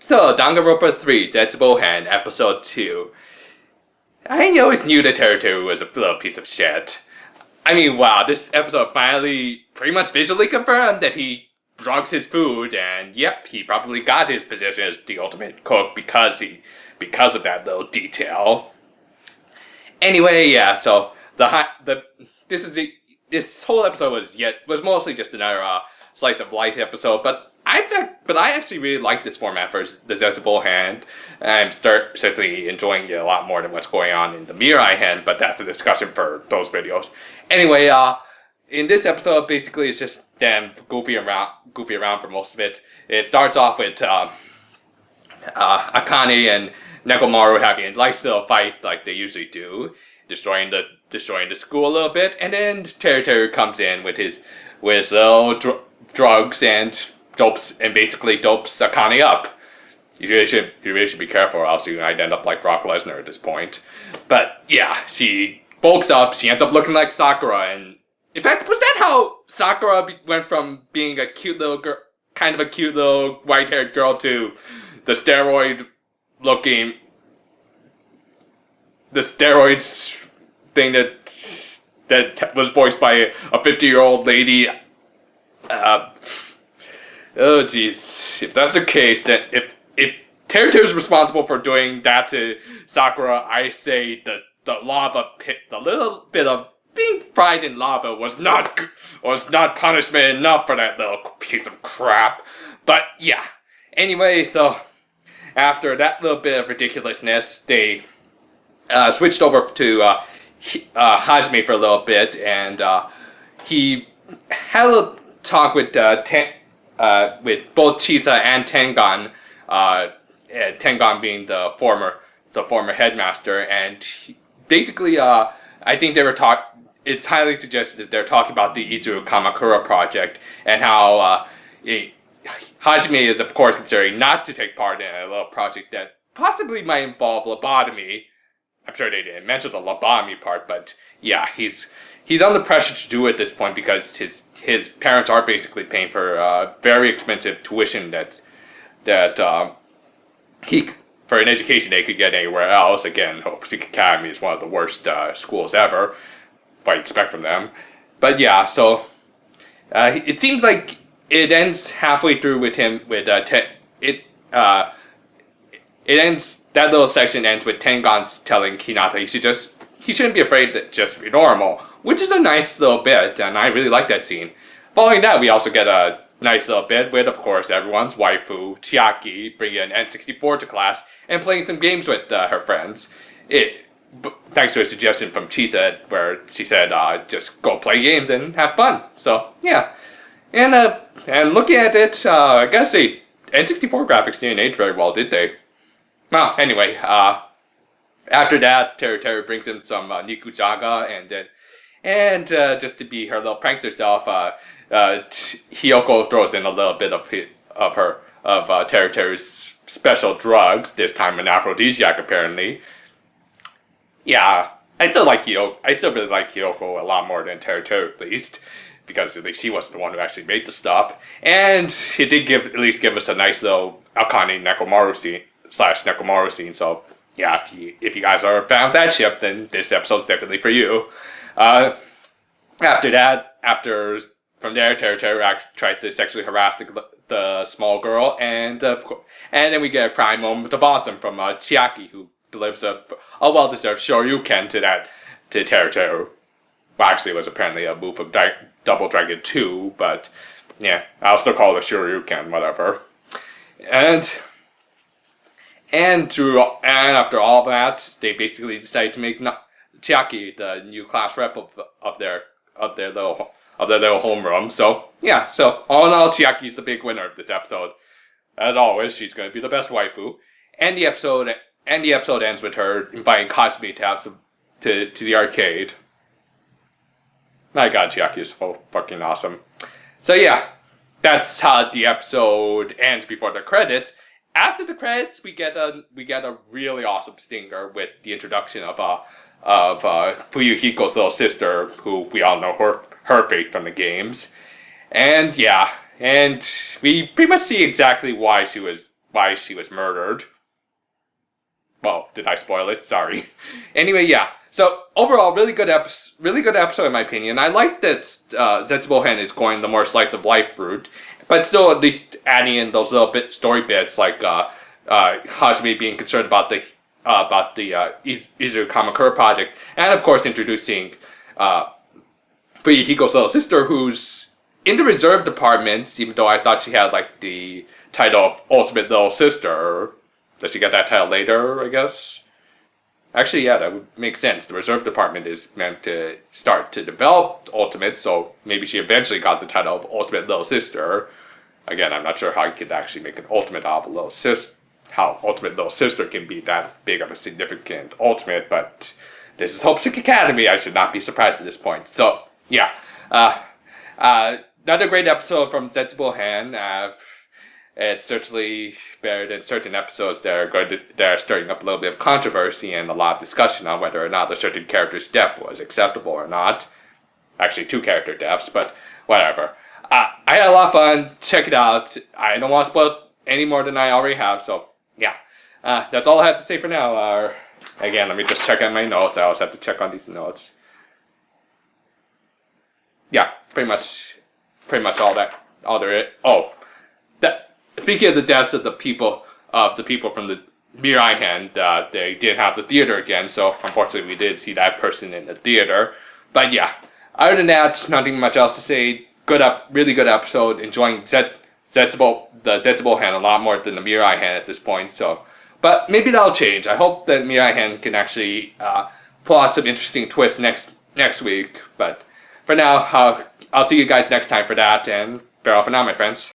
So, Danganronpa 3, Zetsubou-hen, Episode 2. I always knew that Teruteru was a little piece of shit. I mean, wow, this episode finally pretty much visually confirmed that he drugs his food, and yep, he probably got his position as the ultimate cook because of that little detail. Anyway, yeah, so this whole episode was mostly just another slice of life episode, but I actually really like this format for the Zetsubou-hen. I'm certainly enjoying it a lot more than what's going on in the Mirai-hen, but that's a discussion for those videos. Anyway, in this episode, basically it's just them goofy around for most of it. It starts off with Akane and Nekomaru having a nice little fight like they usually do, destroying the school a little bit, and then Teruteru comes in with his little drugs and basically dopes Akane up. You really should be careful, or else you might end up like Brock Lesnar at this point. But yeah, she bulks up. She ends up looking like Sakura, and in fact, was that how Sakura went from being a cute little girl, kind of a cute little white-haired girl, to the steroids thing that was voiced by a 50-year-old lady? Oh jeez, if that's the case, then if Teruteru is responsible for doing that to Sakura, I say the lava pit, the little bit of being fried in lava was not punishment enough for that little piece of crap. But yeah, anyway, so after that little bit of ridiculousness, they switched over to Hajime for a little bit, and he had a little talk with both Chisa and Tengan, Tengan being the former headmaster, and basically, I think it's highly suggested that they're talking about the Izuru Kamakura project, and how Hajime is of course considering not to take part in a little project that possibly might involve lobotomy. I'm sure they didn't mention the lobotomy part, but yeah, he's under pressure to do it at this point because his parents are basically paying for very expensive tuition for an education they could get anywhere else. Again, Hope Seek Academy is one of the worst schools ever. What you expect from them. But yeah, so it seems like it ends halfway through with him that little section ends with Tengan telling Hinata he shouldn't be afraid to just be normal, which is a nice little bit, and I really like that scene. Following that, we also get a nice little bit with, of course, everyone's waifu, Chiaki, bringing an N64 to class and playing some games with her friends. Thanks to a suggestion from Chisa, where she said, just go play games and have fun. So, yeah. And looking at it, I gotta say, N64 graphics didn't age very well, did they? Well, anyway, after that, Teruteru brings him some Nikujaga, and just to be her little prankster self, Hiyoko throws in a little bit of Teruteru's special drugs, this time an aphrodisiac apparently. Yeah, I still really like Hiyoko a lot more than Teruteru, at least, because at least she wasn't the one who actually made the stuff. And it did at least give us a nice little Akane Nekomaru scene, so yeah, if you guys are a fan of that ship, then this episode's definitely for you. From there, Teruteru tries to sexually harass the small girl, and then we get a crying moment of awesome from Chiaki, who delivers a well-deserved Shoryuken to Teruteru. Well, actually, it was apparently a move of Double Dragon 2, but yeah, I'll still call it a Shoryuken, whatever. And after all that, they basically decide to make Chiaki the new class rep of their little homeroom. So yeah, so all in all, Chiaki's the big winner of this episode. As always, she's going to be the best waifu. And the episode ends with her inviting Kasumi to the arcade. My God, Chiaki is so fucking awesome. So yeah, that's how the episode ends before the credits. After the credits, we get a really awesome stinger with the introduction of Fuyuhiko's little sister, who we all know her fate from the games, and yeah, and we pretty much see exactly why why she was murdered. Well, did I spoil it? Sorry. Anyway, yeah. So overall, really good episode in my opinion. I like that Zetsubou-hen is going the more slice of life route, but still at least adding in those little story bits like Hajime being concerned about the Izu Kamakura project, and of course introducing Hiko's little sister, who's in the reserve departments. Even though I thought she had like the title of Ultimate Little Sister. Does she get that title later, I guess? Actually, yeah, that would make sense. The reserve department is meant to start to develop Ultimate, so maybe she eventually got the title of Ultimate Little Sister. Again, I'm not sure how you could actually make an Ultimate out of a Little Sister. How Ultimate Little Sister can be that big of a significant Ultimate, but this is Hope Sick Academy. I should not be surprised at this point. So, yeah. Another great episode from Zetsubou-hen. It's certainly better than certain episodes that are stirring up a little bit of controversy and a lot of discussion on whether or not a certain character's death was acceptable or not. Actually, 2 character deaths, but whatever. I had a lot of fun. Check it out. I don't want to spoil any more than I already have, so yeah. That's all I have to say for now. Again, let me just check on my notes. I always have to check on these notes. Yeah, pretty much all there is. Oh. Speaking of the deaths of the people from the Mirai-hen, they didn't have the theater again, so unfortunately we did see that person in the theater. But yeah, other than that, nothing much else to say. Really good episode. Enjoying Zetsubou-hen a lot more than the Mirai-hen at this point. So, but maybe that'll change. I hope that Mirai-hen can actually pull out some interesting twists next week. But for now, I'll see you guys next time for that, and farewell for now, my friends.